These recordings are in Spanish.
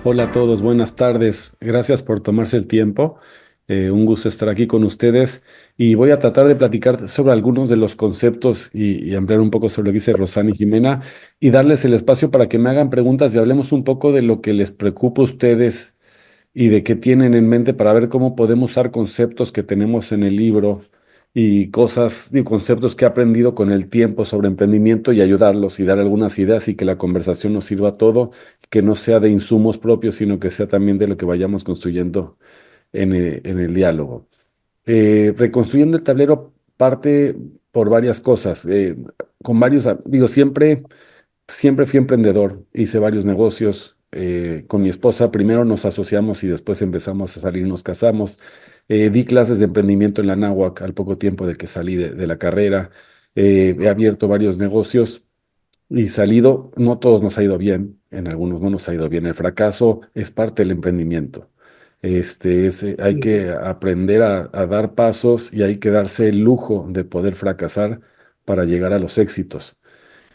Hola a todos, buenas tardes. Gracias por tomarse el tiempo. Un gusto estar aquí con ustedes y voy a tratar de platicar sobre algunos de los conceptos y ampliar un poco sobre lo que dice Rosana y Jimena y darles el espacio para que me hagan preguntas y hablemos un poco de lo que les preocupa a ustedes y de qué tienen en mente para ver cómo podemos usar conceptos que tenemos en el libro y cosas y conceptos que he aprendido con el tiempo sobre emprendimiento y ayudarlos y dar algunas ideas y que la conversación nos sirva a todo, que no sea de insumos propios, sino que sea también de lo que vayamos construyendo en el diálogo. Reconstruyendo el tablero parte por varias cosas, con varios, digo, siempre fui emprendedor, hice varios negocios. Con mi esposa primero nos asociamos y después empezamos a salir, nos casamos. Di clases de emprendimiento en la náhuac al poco tiempo de que salí de la carrera. He abierto varios negocios y salido, no todos nos ha ido bien, en algunos no nos ha ido bien. El fracaso es parte del emprendimiento. Hay que aprender a dar pasos y hay que darse el lujo de poder fracasar para llegar a los éxitos.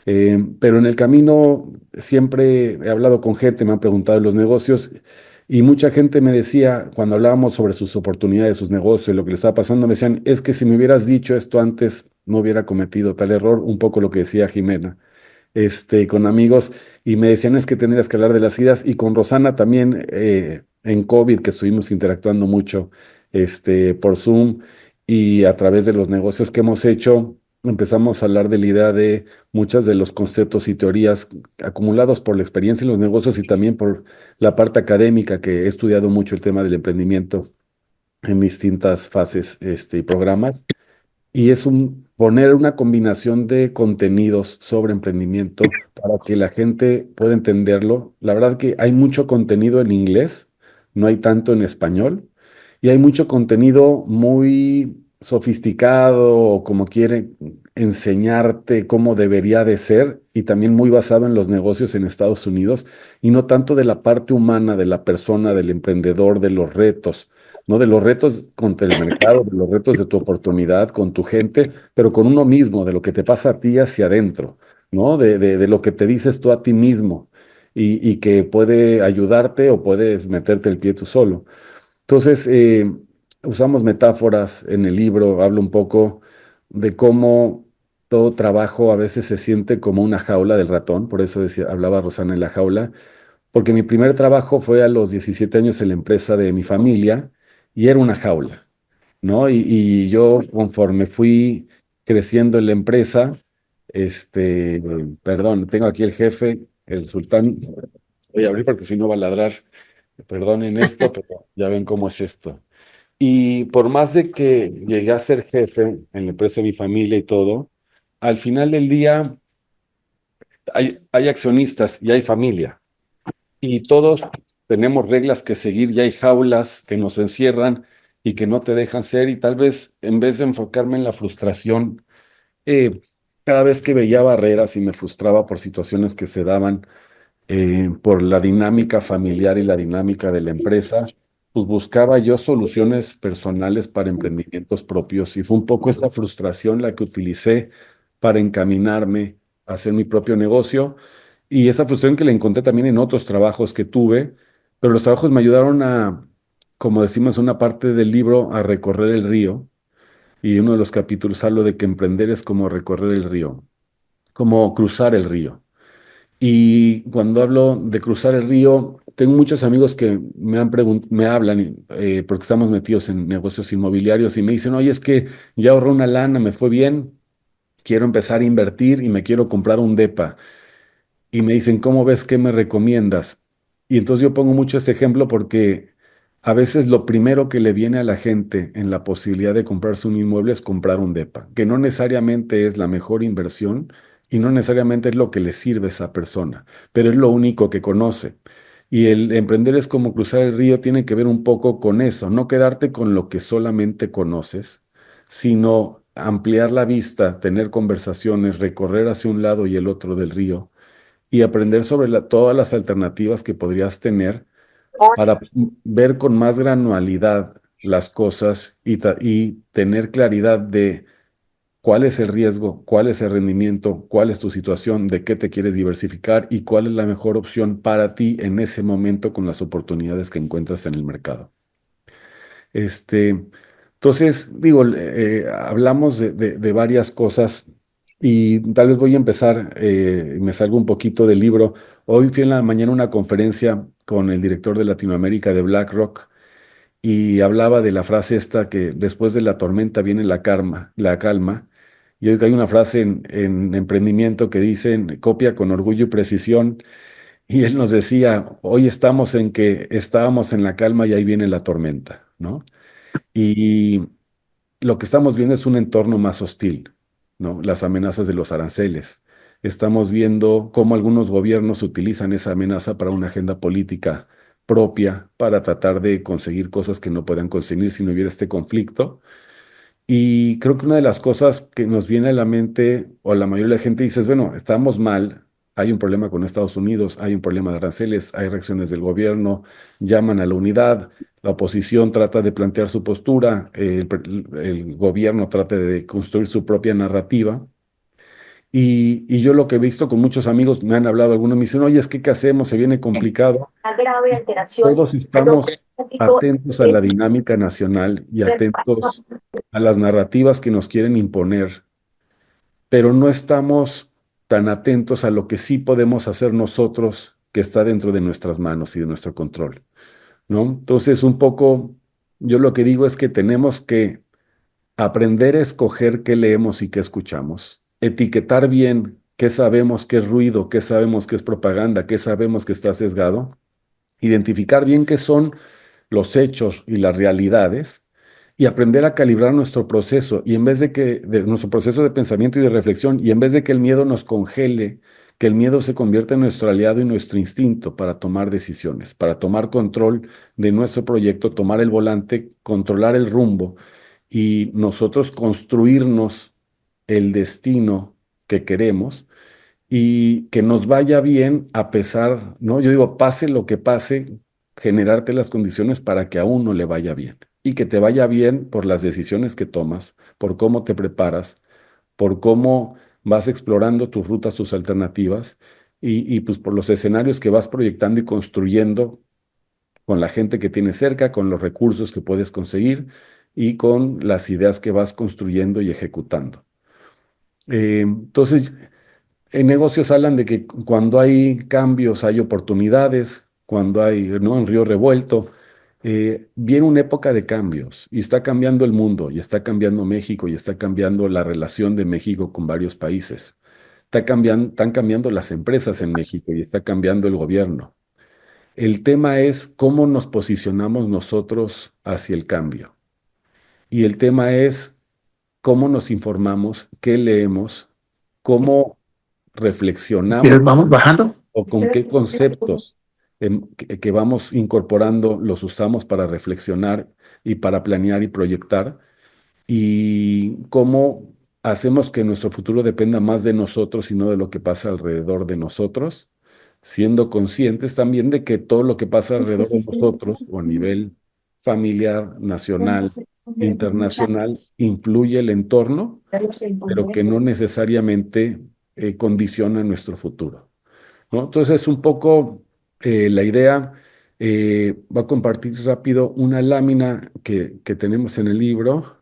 Pero en el camino siempre he hablado con gente, me han preguntado de los negocios y mucha gente me decía, cuando hablábamos sobre sus oportunidades, sus negocios, lo que les estaba pasando, me decían, es que si me hubieras dicho esto antes, no hubiera cometido tal error, un poco lo que decía Jimena, con amigos, y me decían, es que tendrías que hablar de las ideas, y con Rosana también, en COVID, que estuvimos interactuando mucho, por Zoom y a través de los negocios que hemos hecho. Empezamos a hablar de la idea de muchos de los conceptos y teorías acumulados por la experiencia en los negocios y también por la parte académica, que he estudiado mucho el tema del emprendimiento en distintas fases, y programas. Y es poner una combinación de contenidos sobre emprendimiento para que la gente pueda entenderlo. La verdad que hay mucho contenido en inglés, no hay tanto en español, y hay mucho contenido muy sofisticado o como quiere enseñarte cómo debería de ser y también muy basado en los negocios en Estados Unidos y no tanto de la parte humana de la persona, del emprendedor, de los retos. ¿No? De los retos contra el mercado, de los retos de tu oportunidad con tu gente, pero con uno mismo, de lo que te pasa a ti hacia adentro, ¿no? De lo que te dices tú a ti mismo y que puede ayudarte o puedes meterte el pie tú solo. Entonces, usamos metáforas en el libro, hablo un poco de cómo todo trabajo a veces se siente como una jaula del ratón, por eso decía, hablaba Rosana en la jaula, porque mi primer trabajo fue a los 17 años en la empresa de mi familia y era una jaula, ¿no? Y yo conforme fui creciendo en la empresa, perdón, tengo aquí el jefe, el sultán, voy a abrir porque si no va a ladrar, perdonen esto, pero ya ven cómo es esto. Y por más de que llegué a ser jefe en la empresa de mi familia y todo, al final del día hay accionistas y hay familia y todos tenemos reglas que seguir y hay jaulas que nos encierran y que no te dejan ser y tal vez en vez de enfocarme en la frustración, eh, cada vez que veía barreras y me frustraba por situaciones que se daban, por la dinámica familiar y la dinámica de la empresa, pues buscaba yo soluciones personales para emprendimientos propios y fue un poco esa frustración la que utilicé para encaminarme a hacer mi propio negocio y esa frustración que la encontré también en otros trabajos que tuve, pero los trabajos me ayudaron a, como decimos en una parte del libro, a recorrer el río y uno de los capítulos hablo de que emprender es como recorrer el río, como cruzar el río. Y cuando hablo de cruzar el río, tengo muchos amigos que me hablan, porque estamos metidos en negocios inmobiliarios y me dicen, oye, es que ya ahorré una lana, me fue bien, quiero empezar a invertir y me quiero comprar un depa. Y me dicen, ¿cómo ves? ¿Qué me recomiendas? Y entonces yo pongo mucho ese ejemplo porque a veces lo primero que le viene a la gente en la posibilidad de comprarse un inmueble es comprar un depa, que no necesariamente es la mejor inversión y no necesariamente es lo que le sirve a esa persona, pero es lo único que conoce. Y el emprender es como cruzar el río, tiene que ver un poco con eso, no quedarte con lo que solamente conoces, sino ampliar la vista, tener conversaciones, recorrer hacia un lado y el otro del río y aprender sobre todas las alternativas que podrías tener para ver con más granualidad las cosas y tener claridad de cuál es el riesgo, cuál es el rendimiento, cuál es tu situación, de qué te quieres diversificar y cuál es la mejor opción para ti en ese momento con las oportunidades que encuentras en el mercado. Este, entonces, digo, hablamos de varias cosas y tal vez voy a empezar, me salgo un poquito del libro. Hoy fui en la mañana a una conferencia con el director de Latinoamérica de BlackRock y hablaba de la frase esta que después de la tormenta viene la calma. Y hoy hay una frase en emprendimiento que dicen, copia con orgullo y precisión. Y él nos decía, hoy estamos en que estábamos en la calma y ahí viene la tormenta, ¿no? Y lo que estamos viendo es un entorno más hostil, ¿no? Las amenazas de los aranceles. Estamos viendo cómo algunos gobiernos utilizan esa amenaza para una agenda política propia, para tratar de conseguir cosas que no puedan conseguir si no hubiera este conflicto. Y creo que una de las cosas que nos viene a la mente, o la mayoría de la gente dice, es, bueno, estamos mal, hay un problema con Estados Unidos, hay un problema de aranceles, hay reacciones del gobierno, llaman a la unidad, la oposición trata de plantear su postura, el gobierno trata de construir su propia narrativa. Y yo lo que he visto con muchos amigos, me han hablado, algunos me dicen, oye, es que ¿qué hacemos? Se viene complicado. Una grave alteración Todos estamos atentos a la dinámica nacional y atentos a las narrativas que nos quieren imponer, pero no estamos tan atentos a lo que sí podemos hacer nosotros, que está dentro de nuestras manos y de nuestro control, ¿no? Entonces, un poco, yo lo que digo es que tenemos que aprender a escoger qué leemos y qué escuchamos, etiquetar bien qué sabemos que es ruido, qué sabemos que es propaganda, qué sabemos que está sesgado, identificar bien qué son los hechos y las realidades y aprender a calibrar nuestro proceso y en vez de nuestro proceso de pensamiento y de reflexión y en vez de que el miedo nos congele, que el miedo se convierta en nuestro aliado y nuestro instinto para tomar decisiones, para tomar control de nuestro proyecto, tomar el volante, controlar el rumbo y nosotros construirnos el destino que queremos y que nos vaya bien a pesar, ¿no? Yo digo, pase lo que pase, generarte las condiciones para que a uno le vaya bien y que te vaya bien por las decisiones que tomas, por cómo te preparas, por cómo vas explorando tus rutas, tus alternativas y pues por los escenarios que vas proyectando y construyendo con la gente que tienes cerca, con los recursos que puedes conseguir y con las ideas que vas construyendo y ejecutando. Entonces, en negocios hablan de que cuando hay cambios hay oportunidades, cuando hay, ¿no? Un río revuelto, viene una época de cambios y está cambiando el mundo y está cambiando México y está cambiando la relación de México con varios países. Están cambiando las empresas en México y está cambiando el gobierno. El tema es cómo nos posicionamos nosotros hacia el cambio. Y el tema es cómo nos informamos, qué leemos, cómo reflexionamos Vamos bajando. o con qué conceptos que vamos incorporando los usamos para reflexionar y para planear y proyectar y cómo hacemos que nuestro futuro dependa más de nosotros y no de lo que pasa alrededor de nosotros, siendo conscientes también de que todo lo que pasa alrededor de nosotros o a nivel familiar, nacional, internacional, influye el entorno, pero que no necesariamente condiciona nuestro futuro, ¿no? Entonces, un poco la idea, va a compartir rápido una lámina que tenemos en el libro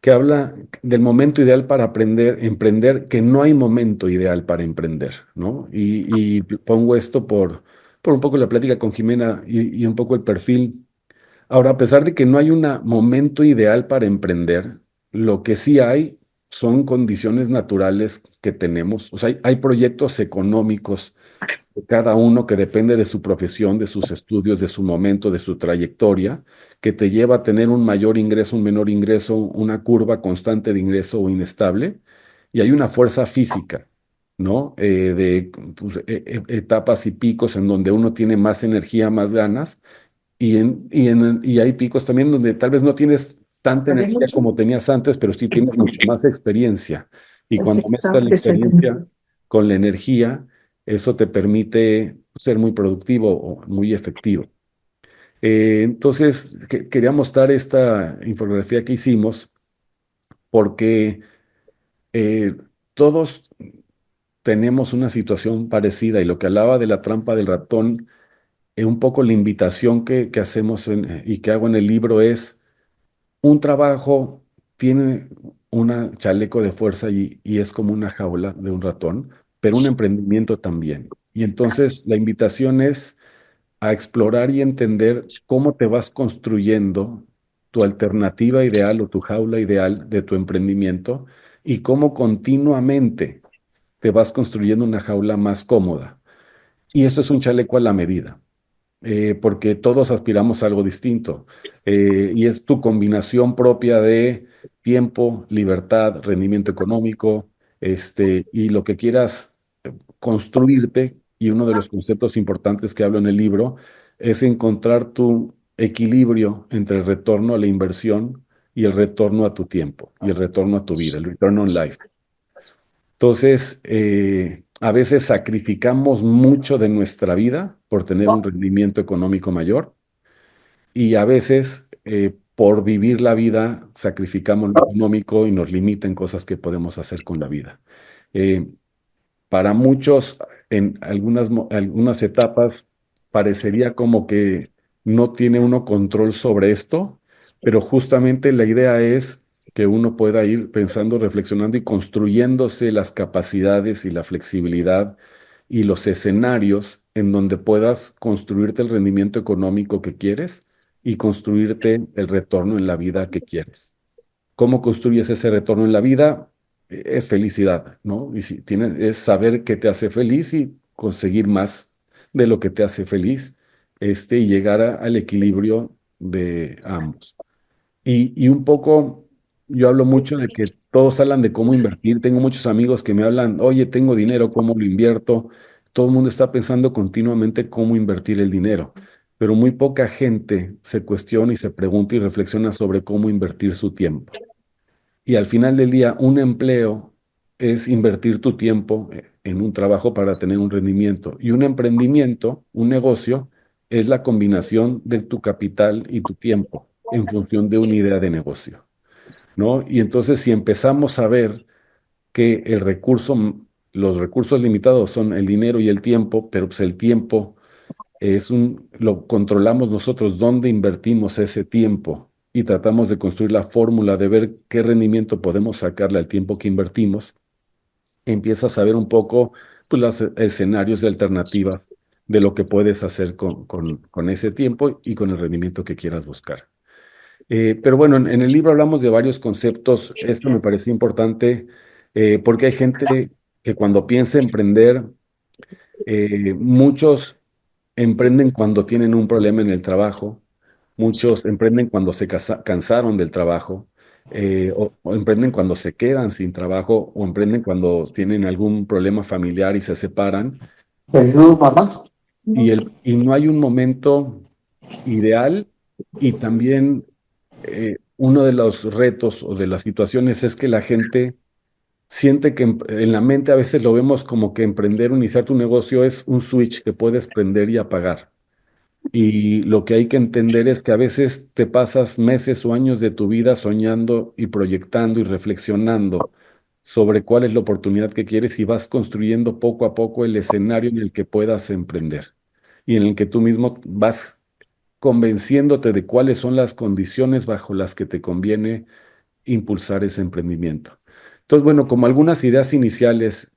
que habla del momento ideal para aprender, emprender, que no hay momento ideal para emprender, ¿no? Y pongo esto por un poco la plática con Jimena y un poco el perfil. Ahora, a pesar de que no hay un momento ideal para emprender, lo que sí hay son condiciones naturales que tenemos. O sea, hay proyectos económicos cada uno que depende de su profesión, de sus estudios, de su momento, de su trayectoria, que te lleva a tener un mayor ingreso, un menor ingreso, una curva constante de ingreso o inestable, y hay una fuerza física, ¿no? De pues, etapas y picos en donde uno tiene más energía, más ganas, y hay picos también donde tal vez no tienes tanta ¿Sabes energía mucho? como tenías antes, pero sí tienes mucho más experiencia. Y Pues cuando está mezclas la presente. experiencia con la energía, eso te permite ser muy productivo o muy efectivo. Entonces, quería mostrar esta infografía que hicimos porque eh, todos tenemos una situación parecida y lo que hablaba de la trampa del ratón, un poco la invitación que hacemos y que hago en el libro es, un trabajo tiene un chaleco de fuerza y es como una jaula de un ratón, pero un emprendimiento también. Y entonces la invitación es a explorar y entender cómo te vas construyendo tu alternativa ideal o tu jaula ideal de tu emprendimiento y cómo continuamente te vas construyendo una jaula más cómoda. Y esto es un chaleco a la medida, porque todos aspiramos a algo distinto. Y es tu combinación propia de tiempo, libertad, rendimiento económico, y lo que quieras construirte. Y uno de los conceptos importantes que hablo en el libro es encontrar tu equilibrio entre el retorno a la inversión y el retorno a tu tiempo y el retorno a tu vida, el return on life. Entonces, a veces sacrificamos mucho de nuestra vida por tener un rendimiento económico mayor y a veces por vivir la vida sacrificamos lo económico y nos limita en cosas que podemos hacer con la vida. Eh, para muchos, en algunas etapas, parecería como que no tiene uno control sobre esto, pero justamente la idea es que uno pueda ir pensando, reflexionando y construyéndose las capacidades y la flexibilidad y los escenarios en donde puedas construirte el rendimiento económico que quieres y construirte el retorno en la vida que quieres. ¿Cómo construyes ese retorno en la vida? Es felicidad, ¿no? Y si tienes, es saber qué te hace feliz y conseguir más de lo que te hace feliz, y llegar al equilibrio de ambos. Y un poco, yo hablo mucho de que todos hablan de cómo invertir. Tengo muchos amigos que me hablan, oye, tengo dinero, ¿cómo lo invierto? Todo el mundo está pensando continuamente cómo invertir el dinero, pero muy poca gente se cuestiona y se pregunta y reflexiona sobre cómo invertir su tiempo. Y al final del día, un empleo es invertir tu tiempo en un trabajo para tener un rendimiento. Y un emprendimiento, un negocio, es la combinación de tu capital y tu tiempo en función de una idea de negocio, ¿no? Y entonces, si empezamos a ver que los recursos limitados son el dinero y el tiempo, pero pues el tiempo lo controlamos nosotros, dónde invertimos ese tiempo y tratamos de construir la fórmula de ver qué rendimiento podemos sacarle al tiempo que invertimos, empiezas a ver un poco pues, los escenarios de alternativas de lo que puedes hacer con ese tiempo y con el rendimiento que quieras buscar. Pero bueno, en el libro hablamos de varios conceptos. Esto me parece importante porque hay gente que cuando piensa emprender, muchos emprenden cuando tienen un problema en el trabajo, muchos emprenden cuando se cansaron del trabajo, o emprenden cuando se quedan sin trabajo, o emprenden cuando tienen algún problema familiar y se separan, Jesús, mamá. y no hay un momento ideal, y también uno de los retos o de las situaciones es que la gente siente que en la mente a veces lo vemos como que emprender, iniciar tu negocio es un switch que puedes prender y apagar. Y lo que hay que entender es que a veces te pasas meses o años de tu vida soñando y proyectando y reflexionando sobre cuál es la oportunidad que quieres y vas construyendo poco a poco el escenario en el que puedas emprender y en el que tú mismo vas convenciéndote de cuáles son las condiciones bajo las que te conviene impulsar ese emprendimiento. Entonces, bueno, como algunas ideas iniciales,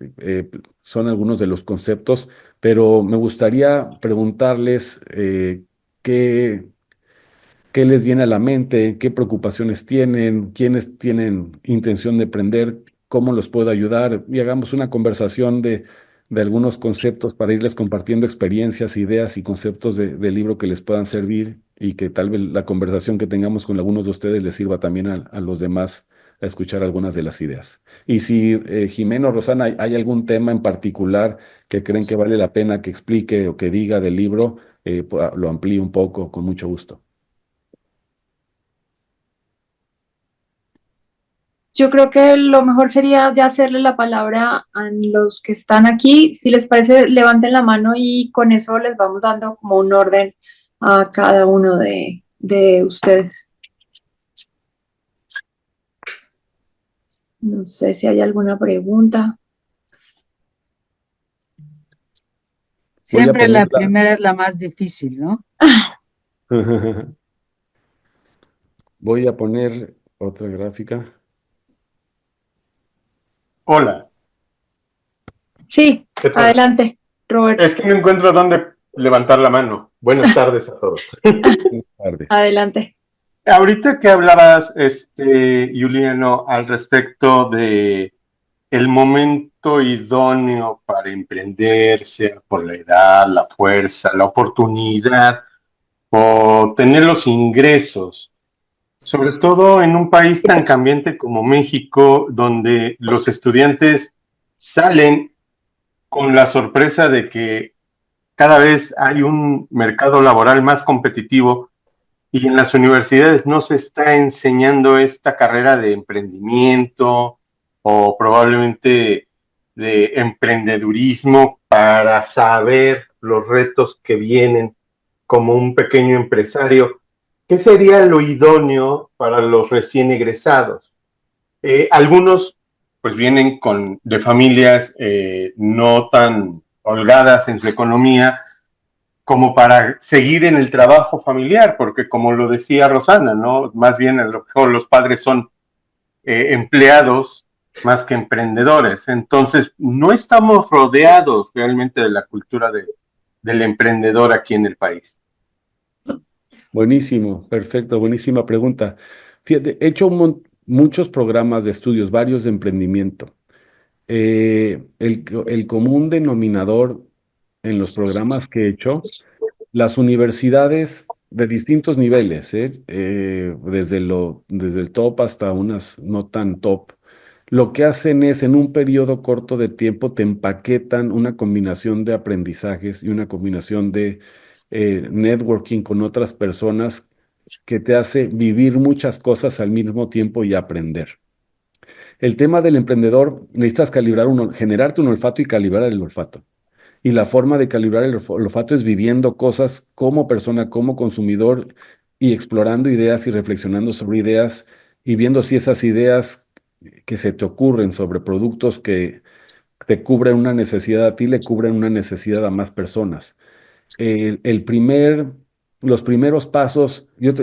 son algunos de los conceptos, pero me gustaría preguntarles qué, qué les viene a la mente, qué preocupaciones tienen, quiénes tienen intención de emprender, cómo los puedo ayudar y hagamos una conversación de algunos conceptos para irles compartiendo experiencias, ideas y conceptos del libro que les puedan servir y que tal vez la conversación que tengamos con algunos de ustedes les sirva también a los demás a escuchar algunas de las ideas. Y si Jimeno o Rosana, hay algún tema en particular que creen que vale la pena que explique o que diga del libro, pues, lo amplíe un poco, con mucho gusto. Yo creo que lo mejor sería ya hacerle la palabra a los que están aquí. Si les parece, levanten la mano y con eso les vamos dando como un orden a cada uno de ustedes. No sé si hay alguna pregunta. Voy a Siempre la ponerla. primera es la más difícil, ¿no? Voy a poner otra gráfica. Hola, Sí, ¿qué tal? adelante, Roberto. Es que no encuentro dónde levantar la mano. Buenas tardes a todos. Buenas tardes. Adelante. Ahorita que hablabas, Juliano, al respecto de el momento idóneo para emprender, sea por la edad, la fuerza, la oportunidad o tener los ingresos, sobre todo en un país tan cambiante como México, donde los estudiantes salen con la sorpresa de que cada vez hay un mercado laboral más competitivo y en las universidades no se está enseñando esta carrera de emprendimiento o probablemente de emprendedurismo para saber los retos que vienen como un pequeño empresario. ¿Qué sería lo idóneo para los recién egresados? Algunos pues vienen de familias no tan holgadas en su economía como para seguir en el trabajo familiar, porque como lo decía Rosana, ¿no? Más bien a lo mejor los padres son empleados más que emprendedores. Entonces, no estamos rodeados realmente de la cultura del emprendedor aquí en el país. Buenísimo, perfecto, buenísima pregunta. Fíjate, he hecho muchos programas de estudios, varios de emprendimiento. El común denominador en los programas que he hecho, las universidades de distintos niveles, desde el top hasta unas no tan top, lo que hacen es en un periodo corto de tiempo te empaquetan una combinación de aprendizajes y una combinación de networking con otras personas que te hace vivir muchas cosas al mismo tiempo y aprender. El tema del emprendedor, necesitas generarte un olfato y calibrar el olfato. Y la forma de calibrar el olfato es viviendo cosas como persona, como consumidor y explorando ideas y reflexionando sobre ideas y viendo si esas ideas que se te ocurren sobre productos que te cubren una necesidad a ti, le cubren una necesidad a más personas. El primer, los primeros pasos, yo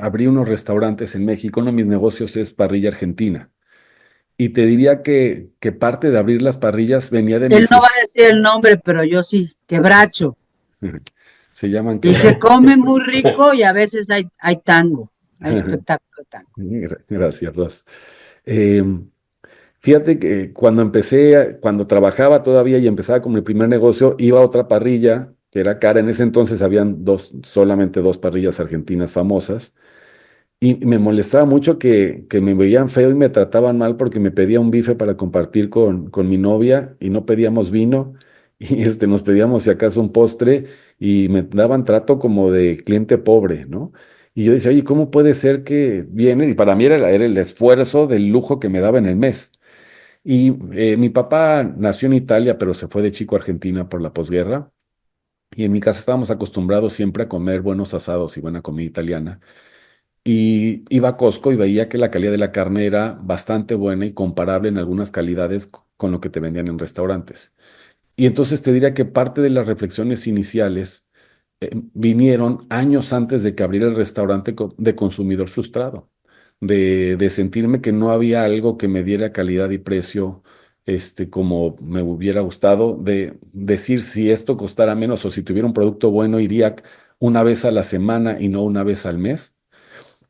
abrí unos restaurantes en México, uno de mis negocios es parrilla argentina. Y te diría que parte de abrir las parrillas venía de mi Él no va frustración. a decir el nombre, pero yo sí, quebracho. Se llaman Y se quebracho. come muy rico y a veces hay tango, hay espectáculo de tango. Gracias, Ros. Eh, Fíjate que cuando trabajaba todavía y empezaba con mi primer negocio, iba a otra parrilla que era cara. En ese entonces habían solamente dos parrillas argentinas famosas. Y me molestaba mucho que me veían feo y me trataban mal porque me pedía un bife para compartir con mi novia y no pedíamos vino y nos pedíamos si acaso un postre y me daban trato como de cliente pobre, ¿no? Y yo decía, oye, ¿cómo puede ser que viene? Y para mí era el esfuerzo del lujo que me daba en el mes. Y mi papá nació en Italia, pero se fue de chico a Argentina por la posguerra. Y en mi casa estábamos acostumbrados siempre a comer buenos asados y buena comida italiana. Y iba a Costco y veía que la calidad de la carne era bastante buena y comparable en algunas calidades con lo que te vendían en restaurantes. Y entonces te diría que parte de las reflexiones iniciales vinieron años antes de que abriera el restaurante de consumidor frustrado, de sentirme que no había algo que me diera calidad y precio como me hubiera gustado, de decir si esto costara menos o si tuviera un producto bueno, iría una vez a la semana y no una vez al mes.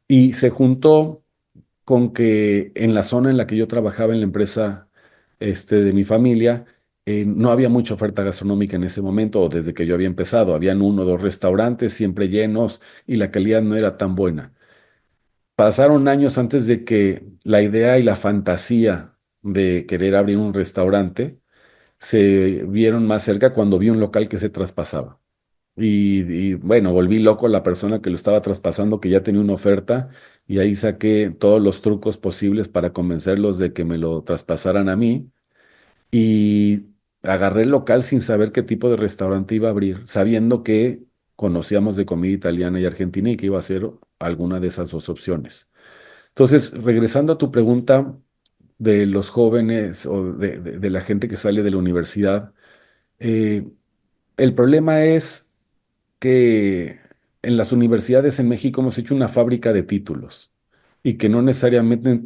Y se juntó con que en la zona en la que yo trabajaba en la empresa de mi familia, no había mucha oferta gastronómica en ese momento, o desde que yo había empezado. Habían uno o dos restaurantes siempre llenos y la calidad no era tan buena. Pasaron años antes de que la idea y la fantasía de querer abrir un restaurante se vieron más cerca cuando vi un local que se traspasaba. Bueno, volví loco a la persona que lo estaba traspasando, que ya tenía una oferta, y ahí saqué todos los trucos posibles para convencerlos de que me lo traspasaran a mí. Y agarré el local sin saber qué tipo de restaurante iba a abrir, sabiendo que conocíamos de comida italiana y argentina y que iba a ser alguna de esas dos opciones. Entonces, regresando a tu pregunta, de los jóvenes o de la gente que sale de la universidad. Eh, el problema es que en las universidades en México hemos hecho una fábrica de títulos y que no necesariamente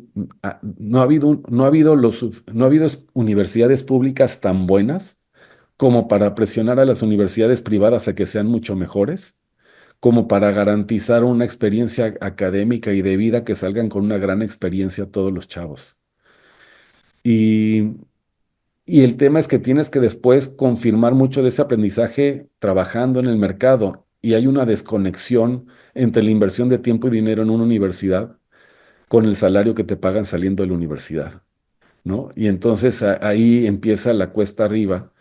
no ha habido universidades públicas tan buenas como para presionar a las universidades privadas a que sean mucho mejores, como para garantizar una experiencia académica y de vida que salgan con una gran experiencia todos los chavos. Y, y el tema es que tienes que después confirmar mucho de ese aprendizaje trabajando en el mercado y hay una desconexión entre la inversión de tiempo y dinero en una universidad con el salario que te pagan saliendo de la universidad, ¿no? Y entonces ahí empieza la cuesta arriba.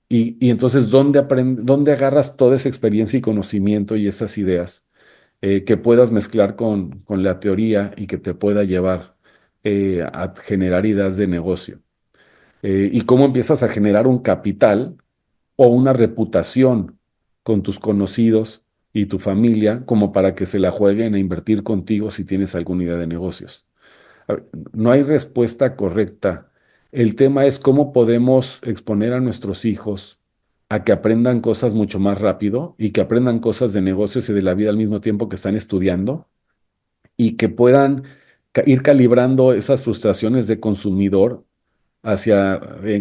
Y entonces, ¿dónde agarras toda esa experiencia y conocimiento y esas ideas que puedas mezclar con la teoría y que te pueda llevar a generar ideas de negocio? Y cómo empiezas a generar un capital o una reputación con tus conocidos y tu familia como para que se la jueguen a invertir contigo si tienes alguna idea de negocios. A ver, no hay respuesta correcta. El tema es cómo podemos exponer a nuestros hijos a que aprendan cosas mucho más rápido y que aprendan cosas de negocios y de la vida al mismo tiempo que están estudiando y que puedan ir calibrando esas frustraciones de consumidor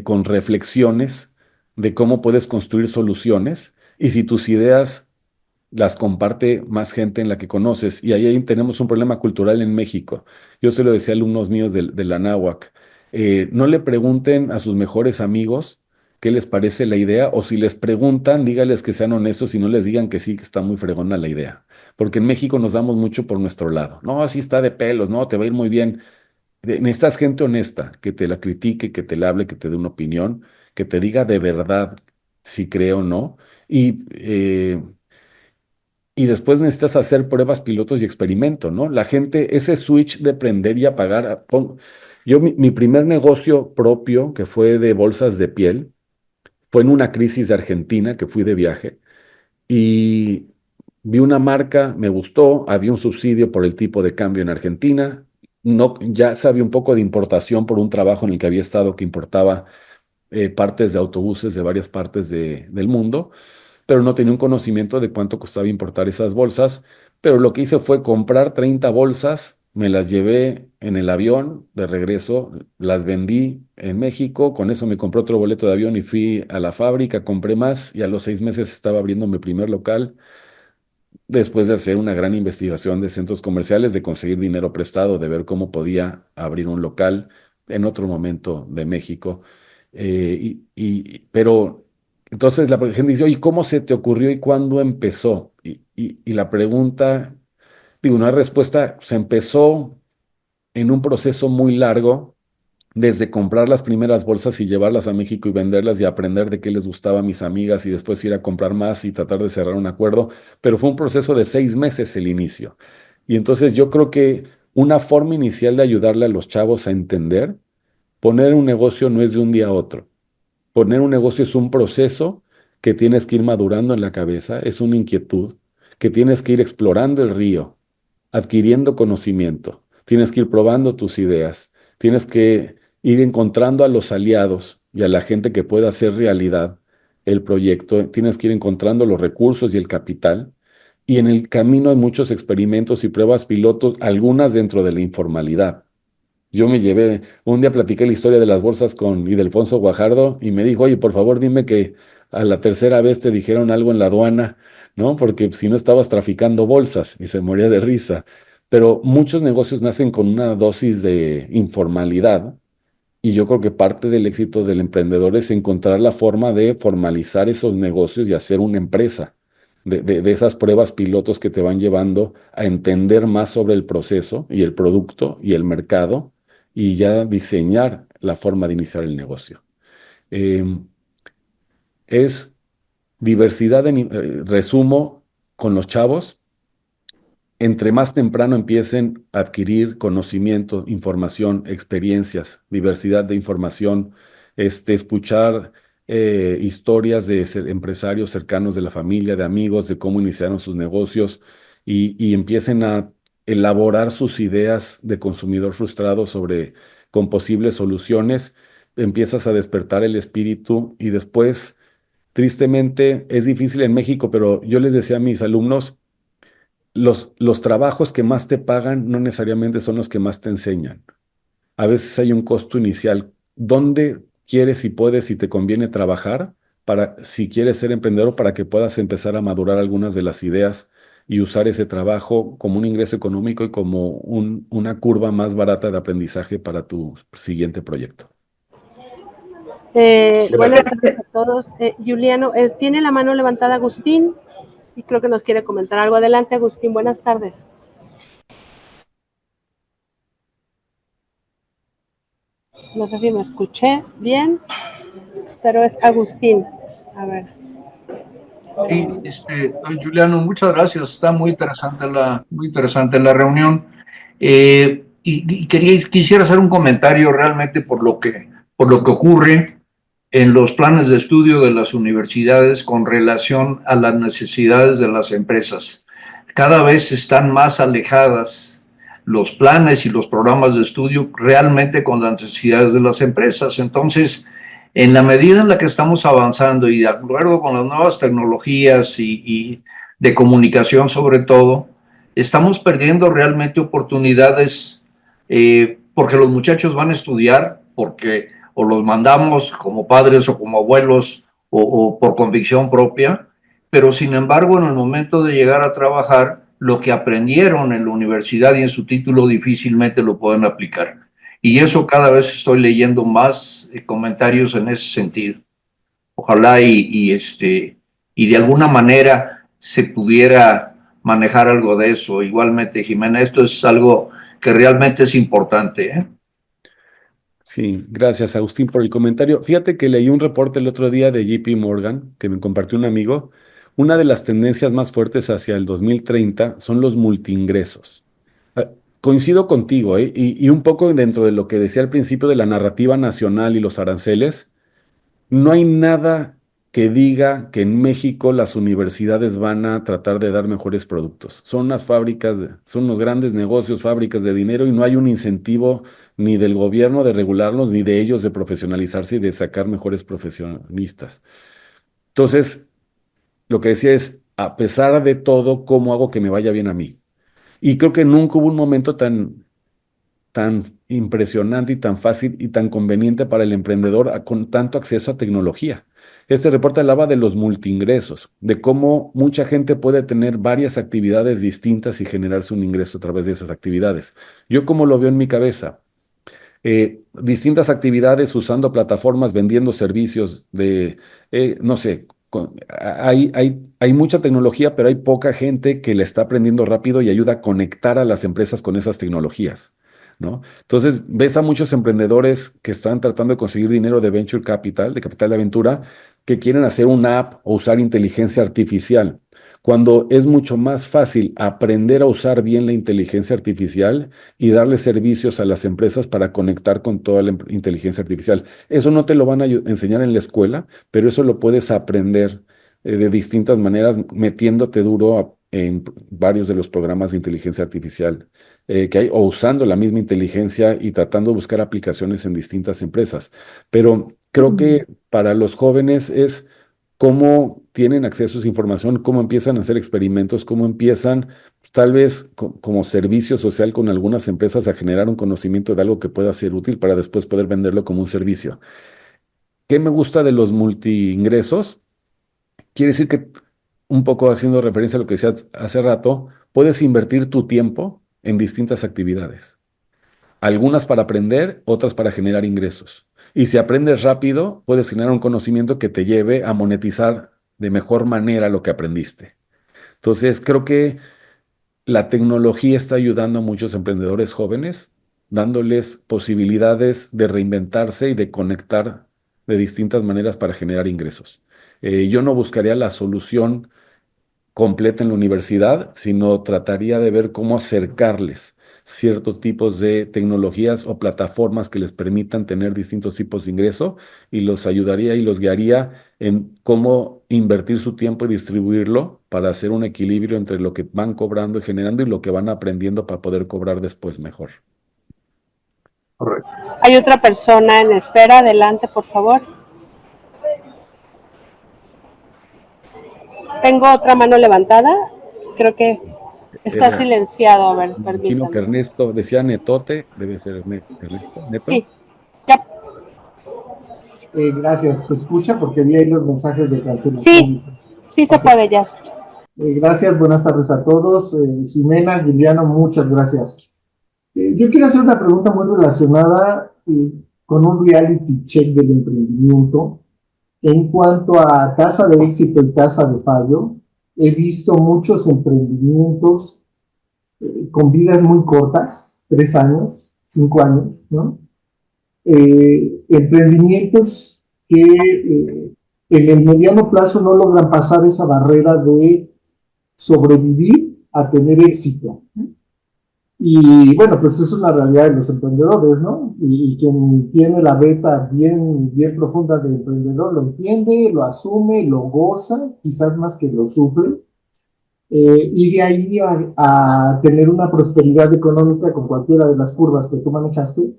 con reflexiones de cómo puedes construir soluciones y si tus ideas las comparte más gente en la que conoces. Y ahí tenemos un problema cultural en México. Yo se lo decía a alumnos míos de la náhuac. No le pregunten a sus mejores amigos qué les parece la idea, o si les preguntan, dígales que sean honestos y no les digan que sí, que está muy fregona la idea. Porque en México nos damos mucho por nuestro lado. No, sí está de pelos, no, te va a ir muy bien. Necesitas gente honesta, que te la critique, que te la hable, que te dé una opinión, que te diga de verdad si cree o no. Y después necesitas hacer pruebas, pilotos y experimento, ¿no? La gente, ese switch de prender y apagar. Yo, mi primer negocio propio, que fue de bolsas de piel, fue en una crisis de Argentina, que fui de viaje, y vi una marca, me gustó, había un subsidio por el tipo de cambio en Argentina, no, ya sabía un poco de importación por un trabajo en el que había estado que importaba partes de autobuses de varias partes del mundo, pero no tenía un conocimiento de cuánto costaba importar esas bolsas. Pero lo que hice fue comprar 30 bolsas, me las llevé en el avión de regreso, las vendí en México, con eso me compré otro boleto de avión y fui a la fábrica, compré más y a los 6 meses estaba abriendo mi primer local después de hacer una gran investigación de centros comerciales, de conseguir dinero prestado, de ver cómo podía abrir un local en otro momento de México. Pero entonces la gente dice, oye, ¿cómo se te ocurrió y cuándo empezó? Y la pregunta, digo, una respuesta, se empezó en un proceso muy largo desde comprar las primeras bolsas y llevarlas a México y venderlas y aprender de qué les gustaba a mis amigas y después ir a comprar más y tratar de cerrar un acuerdo, pero fue un proceso de 6 meses el inicio. Y entonces yo creo que una forma inicial de ayudarle a los chavos a entender, poner un negocio no es de un día a otro. Poner un negocio es un proceso que tienes que ir madurando en la cabeza, es una inquietud, que tienes que ir explorando el río, adquiriendo conocimiento, tienes que ir probando tus ideas, tienes que ir encontrando a los aliados y a la gente que pueda hacer realidad el proyecto, tienes que ir encontrando los recursos y el capital. Y en el camino hay muchos experimentos y pruebas pilotos, algunas dentro de la informalidad. Yo me llevé, un día platiqué la historia de las bolsas con Ildefonso Guajardo y me dijo, oye, por favor dime que a la tercera vez te dijeron algo en la aduana, ¿no? Porque si no estabas traficando bolsas y se moría de risa. Pero muchos negocios nacen con una dosis de informalidad y yo creo que parte del éxito del emprendedor es encontrar la forma de formalizar esos negocios y hacer una empresa de esas pruebas pilotos que te van llevando a entender más sobre el proceso y el producto y el mercado y ya diseñar la forma de iniciar el negocio. Eh, es diversidad, resumo con los chavos, entre más temprano empiecen a adquirir conocimiento, información, experiencias, diversidad de información, escuchar historias de empresarios cercanos de la familia, de amigos, de cómo iniciaron sus negocios y empiecen a elaborar sus ideas de consumidor frustrado sobre con posibles soluciones, empiezas a despertar el espíritu y después, tristemente, es difícil en México, pero yo les decía a mis alumnos, los trabajos que más te pagan no necesariamente son los que más te enseñan. A veces hay un costo inicial. ¿Dónde quieres y puedes y te conviene trabajar para, si quieres ser emprendedor, para que puedas empezar a madurar algunas de las ideas y usar ese trabajo como un ingreso económico y como una curva más barata de aprendizaje para tu siguiente proyecto? Buenas tardes a todos. Juliano, tiene la mano levantada Agustín y creo que nos quiere comentar algo. Adelante, Agustín, buenas tardes. No sé si me escuché bien, pero es Agustín. A ver. Sí, Juliano, muchas gracias. Está muy interesante la reunión. Y quisiera hacer un comentario realmente por lo que ocurre en los planes de estudio de las universidades con relación a las necesidades de las empresas. Cada vez están más alejadas los planes y los programas de estudio realmente con las necesidades de las empresas. Entonces, en la medida en la que estamos avanzando y de acuerdo con las nuevas tecnologías y de comunicación sobre todo, estamos perdiendo realmente oportunidades porque los muchachos van a estudiar, porque o los mandamos como padres o como abuelos o por convicción propia, pero sin embargo en el momento de llegar a trabajar, lo que aprendieron en la universidad y en su título difícilmente lo pueden aplicar. Y eso cada vez estoy leyendo más comentarios en ese sentido. Ojalá y de alguna manera se pudiera manejar algo de eso. Igualmente, Jimena, esto es algo que realmente es importante, ¿eh? Sí, gracias Agustín por el comentario. Fíjate que leí un reporte el otro día de JP Morgan que me compartió un amigo. Una de las tendencias más fuertes hacia el 2030 son los multiingresos. Coincido contigo, ¿eh? Y un poco dentro de lo que decía al principio de la narrativa nacional y los aranceles, no hay nada que diga que en México las universidades van a tratar de dar mejores productos. Son unas fábricas, son unos grandes negocios, fábricas de dinero y no hay un incentivo ni del gobierno de regularlos, ni de ellos de profesionalizarse y de sacar mejores profesionistas. Entonces, lo que decía es, a pesar de todo, ¿cómo hago que me vaya bien a mí? Y creo que nunca hubo un momento tan impresionante y tan fácil y tan conveniente para el emprendedor con tanto acceso a tecnología. Este reporte hablaba de los multiingresos, de cómo mucha gente puede tener varias actividades distintas y generarse un ingreso a través de esas actividades. Yo como lo veo en mi cabeza, distintas actividades usando plataformas, vendiendo servicios de, no sé, hay mucha tecnología, pero hay poca gente que la está aprendiendo rápido y ayuda a conectar a las empresas con esas tecnologías, ¿no? Entonces, ves a muchos emprendedores que están tratando de conseguir dinero de venture capital, de capital de aventura, que quieren hacer una app o usar inteligencia artificial, cuando es mucho más fácil aprender a usar bien la inteligencia artificial y darle servicios a las empresas para conectar con toda la inteligencia artificial. Eso no te lo van a enseñar en la escuela, pero eso lo puedes aprender de distintas maneras, metiéndote duro en varios de los programas de inteligencia artificial que hay, o usando la misma inteligencia y tratando de buscar aplicaciones en distintas empresas. Pero creo que para los jóvenes es cómo tienen acceso a esa información, cómo empiezan a hacer experimentos, cómo empiezan tal vez como servicio social con algunas empresas a generar un conocimiento de algo que pueda ser útil para después poder venderlo como un servicio. ¿Qué me gusta de los multiingresos? Quiere decir que, un poco haciendo referencia a lo que decía hace rato, puedes invertir tu tiempo en distintas actividades. Algunas para aprender, otras para generar ingresos. Y si aprendes rápido, puedes generar un conocimiento que te lleve a monetizar de mejor manera lo que aprendiste. Entonces, creo que la tecnología está ayudando a muchos emprendedores jóvenes, dándoles posibilidades de reinventarse y de conectar de distintas maneras para generar ingresos. Yo no buscaría la solución completa en la universidad, sino trataría de ver cómo acercarles ciertos tipos de tecnologías o plataformas que les permitan tener distintos tipos de ingreso y los ayudaría y los guiaría en cómo invertir su tiempo y distribuirlo para hacer un equilibrio entre lo que van cobrando y generando y lo que van aprendiendo para poder cobrar después mejor. Correcto. Hay otra persona en espera, adelante, por favor. Tengo otra mano levantada, creo que está Era, silenciado, a ver, me imagino que permítanme. Ernesto, decía Netote, debe ser Ernesto, Neto. Sí, ya, Gracias. ¿Se escucha? Porque vi ahí los mensajes de sí, cancelación. sí se Ok. puede, ya. Gracias, buenas tardes a todos. Jimena, Guiliano, muchas gracias. Yo quiero hacer una pregunta muy relacionada con un reality check del emprendimiento. En cuanto a tasa de éxito y tasa de fallo, he visto muchos emprendimientos con vidas muy cortas, 3 años, 5 años, ¿no? Emprendimientos que en el mediano plazo no logran pasar esa barrera de sobrevivir a tener éxito. Y bueno, pues eso es la realidad de los emprendedores, ¿no? Y quien tiene la beta bien profunda de emprendedor lo entiende, lo asume, lo goza, quizás más que lo sufre. Y de ahí a tener una prosperidad económica con cualquiera de las curvas que tú manejaste,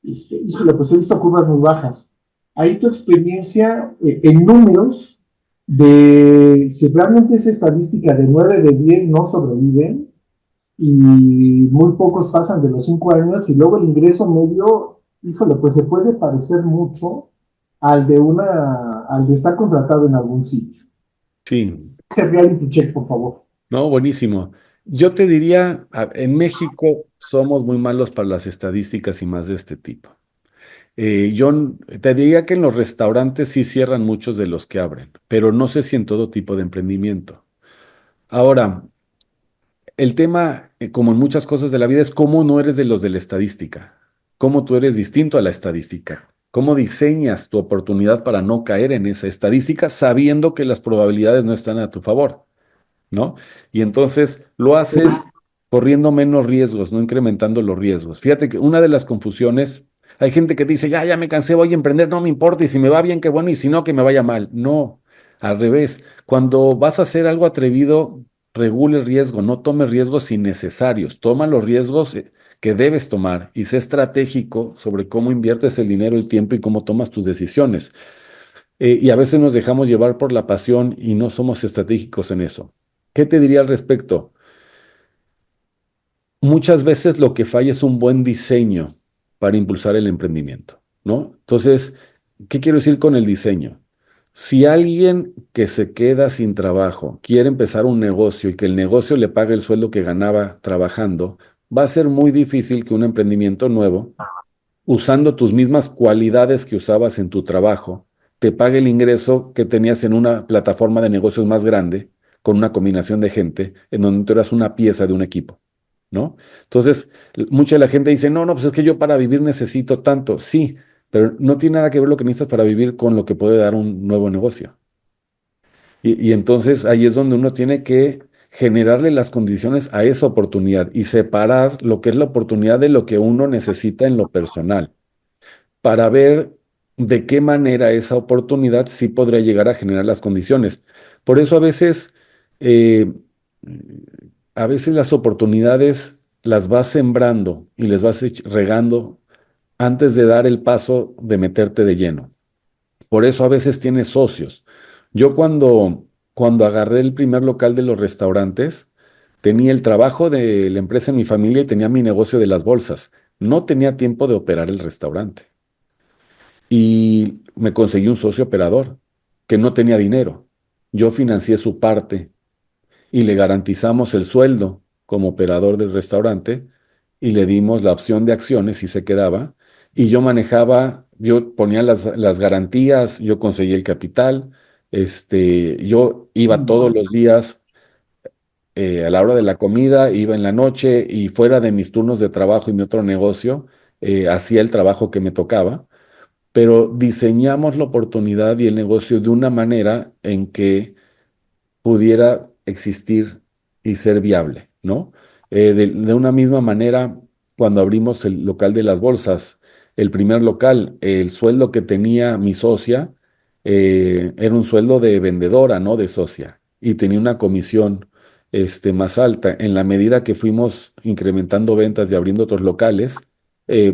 híjole, pues he visto curvas muy bajas. Ahí tu experiencia en números de si realmente esa estadística de 9 de 10 no sobreviven y muy pocos pasan de los 5 años y luego el ingreso medio, híjole, pues se puede parecer mucho al de estar contratado en algún sitio. Sí, Ese reality check, por favor. no, buenísimo. Yo te diría, en México somos muy malos para las estadísticas y más de este tipo. Te diría que en los restaurantes sí cierran muchos de los que abren, pero no sé si en todo tipo de emprendimiento. Ahora, el tema, como en muchas cosas de la vida, es cómo no eres de los de la estadística, cómo tú eres distinto a la estadística, cómo diseñas tu oportunidad para no caer en esa estadística sabiendo que las probabilidades no están a tu favor, ¿no? Y entonces lo haces corriendo menos riesgos, no incrementando los riesgos. Fíjate que una de las confusiones, hay gente que dice, ya me cansé, voy a emprender, no me importa, y si me va bien, qué bueno, y si no, que me vaya mal. No, al revés. Cuando vas a hacer algo atrevido, regule el riesgo, no tomes riesgos innecesarios, toma los riesgos que debes tomar y sé estratégico sobre cómo inviertes el dinero, el tiempo y cómo tomas tus decisiones. Y a veces nos dejamos llevar por la pasión y no somos estratégicos en eso. ¿Qué te diría al respecto? Muchas veces lo que falla es un buen diseño para impulsar el emprendimiento, ¿no? Entonces, ¿qué quiero decir con el diseño? Si alguien que se queda sin trabajo quiere empezar un negocio y que el negocio le pague el sueldo que ganaba trabajando, va a ser muy difícil que un emprendimiento nuevo, usando tus mismas cualidades que usabas en tu trabajo, te pague el ingreso que tenías en una plataforma de negocios más grande, con una combinación de gente, en donde tú eras una pieza de un equipo, ¿no? Entonces, mucha de la gente dice, no, pues es que yo para vivir necesito tanto. Sí, pero no tiene nada que ver lo que necesitas para vivir con lo que puede dar un nuevo negocio. Y entonces ahí es donde uno tiene que generarle las condiciones a esa oportunidad y separar lo que es la oportunidad de lo que uno necesita en lo personal para ver de qué manera esa oportunidad sí podría llegar a generar las condiciones. Por eso eh, a veces las oportunidades las vas sembrando y les vas regando antes de dar el paso de meterte de lleno. Por eso a veces tienes socios. Yo cuando agarré el primer local de los restaurantes, tenía el trabajo de la empresa en mi familia y tenía mi negocio de las bolsas. No tenía tiempo de operar el restaurante y me conseguí un socio operador que no tenía dinero. Yo financié su parte y le garantizamos el sueldo como operador del restaurante y le dimos la opción de acciones si se quedaba. Y yo manejaba, yo ponía las garantías, yo conseguí el capital, yo iba todos los días a la hora de la comida, iba en la noche y fuera de mis turnos de trabajo y mi otro negocio, hacía el trabajo que me tocaba, pero diseñamos la oportunidad y el negocio de una manera en que pudiera existir y ser viable, ¿no? De una misma manera, cuando abrimos el local de las bolsas, el primer local, el sueldo que tenía mi socia era un sueldo de vendedora, no de socia, y tenía una comisión más alta. En la medida que fuimos incrementando ventas y abriendo otros locales,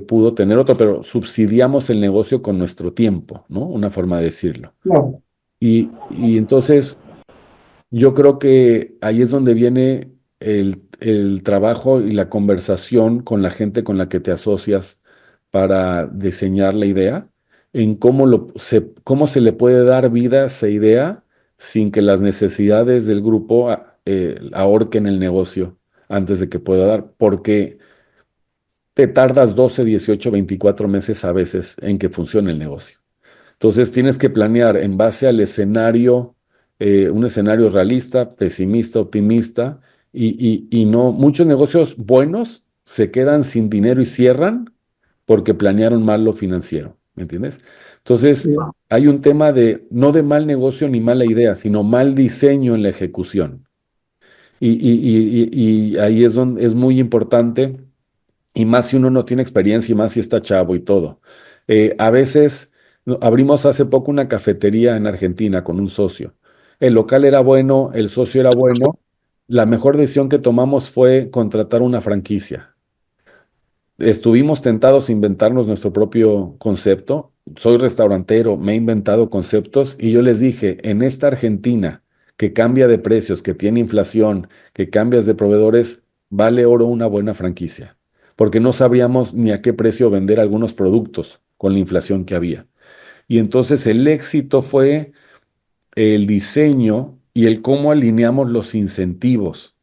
pudo tener otro, pero subsidiamos el negocio con nuestro tiempo, ¿no? Una forma de decirlo. Claro. Y entonces yo creo que ahí es donde viene el trabajo y la conversación con la gente con la que te asocias para diseñar la idea, en cómo se le puede dar vida a esa idea sin que las necesidades del grupo ahorquen el negocio antes de que pueda dar, porque te tardas 12, 18, 24 meses a veces en que funcione el negocio. Entonces tienes que planear en base al escenario, un escenario realista, pesimista, optimista, y no, muchos negocios buenos se quedan sin dinero y cierran porque planearon mal lo financiero, ¿me entiendes? Entonces, Sí. hay un tema de, no de mal negocio ni mala idea, sino mal diseño en la ejecución. Y ahí es donde es muy importante, y más si uno no tiene experiencia y más si está chavo y todo. A veces abrimos hace poco una cafetería en Argentina con un socio. El local era bueno, el socio era bueno. La mejor decisión que tomamos fue contratar una franquicia. Estuvimos tentados a inventarnos nuestro propio concepto. Soy restaurantero, me he inventado conceptos y yo les dije, en esta Argentina que cambia de precios, que tiene inflación, que cambias de proveedores, vale oro una buena franquicia, porque no sabríamos ni a qué precio vender algunos productos con la inflación que había. Y entonces el éxito fue el diseño y el cómo alineamos los incentivos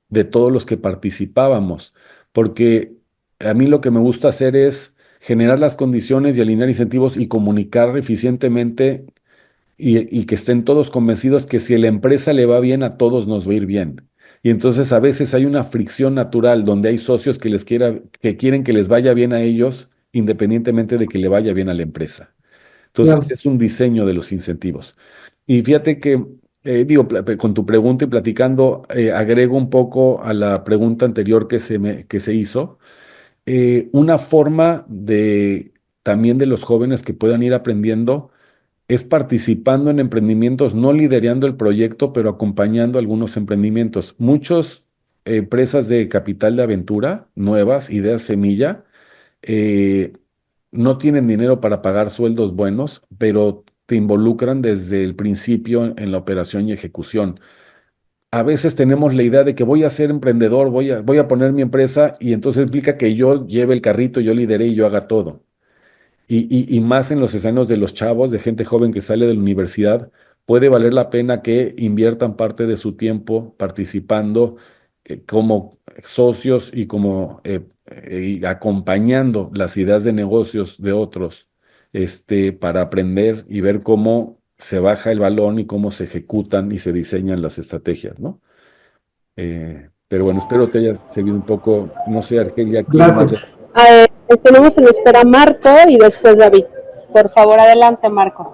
de todos los que participábamos, porque a mí lo que me gusta hacer es generar las condiciones y alinear incentivos y comunicar eficientemente y que estén todos convencidos que si a la empresa le va bien, a todos nos va a ir bien. Y entonces a veces hay una fricción natural donde hay socios que quieren que les vaya bien a ellos, independientemente de que le vaya bien a la empresa. Entonces Claro. es un diseño de los incentivos. Y fíjate que, digo, con tu pregunta y platicando, agrego un poco a la pregunta anterior que se hizo, una forma de también de los jóvenes que puedan ir aprendiendo es participando en emprendimientos, no liderando el proyecto, pero acompañando algunos emprendimientos. Muchas empresas de capital de aventura, nuevas, ideas semilla, eh, no tienen dinero para pagar sueldos buenos, pero te involucran desde el principio en la operación y ejecución. A veces tenemos la idea de que voy a ser emprendedor, voy a poner mi empresa y entonces implica que yo lleve el carrito, yo lidere y yo haga todo. Y más en los escenarios de los chavos, de gente joven que sale de la universidad, puede valer la pena que inviertan parte de su tiempo participando como socios y como y acompañando las ideas de negocios de otros, para aprender y ver cómo se baja el balón y cómo se ejecutan y se diseñan las estrategias, ¿no? Pero bueno, espero te haya servido un poco. No sé, Argelia, ¿quién más? Gracias. Tenemos en espera a Marco y después David. Por favor, adelante, Marco.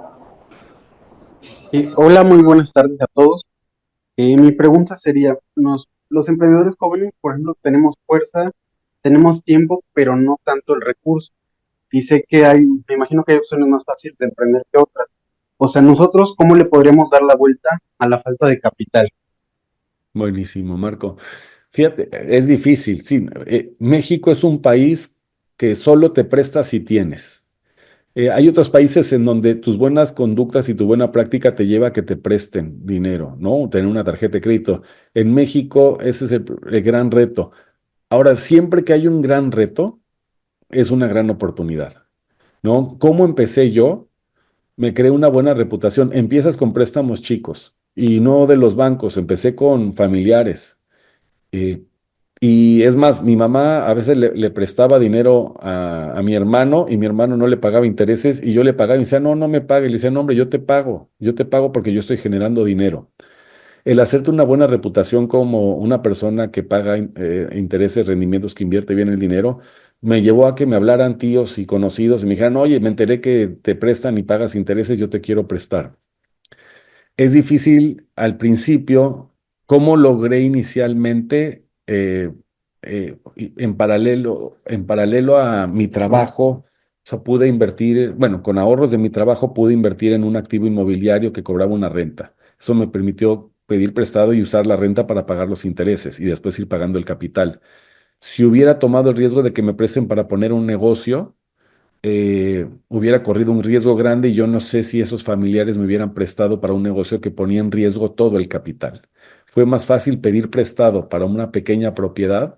Hola, muy buenas tardes a todos. Mi pregunta sería, los emprendedores jóvenes, por ejemplo, tenemos fuerza, tenemos tiempo, pero no tanto el recurso. Y sé que me imagino que hay opciones más fáciles de emprender que otras. O sea, nosotros, ¿cómo le podríamos dar la vuelta a la falta de capital? Buenísimo, Marco. Fíjate, es difícil, sí. México es un país que solo te presta si tienes. Hay otros países en donde tus buenas conductas y tu buena práctica te lleva a que te presten dinero, ¿no? Tener una tarjeta de crédito. En México ese es el gran reto. Ahora, siempre que hay un gran reto, es una gran oportunidad, ¿no? ¿Cómo empecé yo? Me creé una buena reputación. Empiezas con préstamos chicos y no de los bancos, empecé con familiares. Eh, y es más, mi mamá a veces le prestaba dinero a mi hermano y mi hermano no le pagaba intereses y yo le pagaba y me decía, no, no me pague. Le decía, no, hombre, yo te pago porque yo estoy generando dinero. El hacerte una buena reputación como una persona que paga intereses, rendimientos, que invierte bien el dinero, me llevó a que me hablaran tíos y conocidos y me dijeran, oye, me enteré que te prestan y pagas intereses, yo te quiero prestar. Es difícil al principio. ¿Cómo logré inicialmente, en paralelo a mi trabajo? O sea, pude invertir, bueno, con ahorros de mi trabajo pude invertir en un activo inmobiliario que cobraba una renta. Eso me permitió pedir prestado y usar la renta para pagar los intereses y después ir pagando el capital. si hubiera tomado el riesgo de que me presten para poner un negocio, hubiera corrido un riesgo grande y yo no sé si esos familiares me hubieran prestado para un negocio que ponía en riesgo todo el capital. Fue más fácil pedir prestado para una pequeña propiedad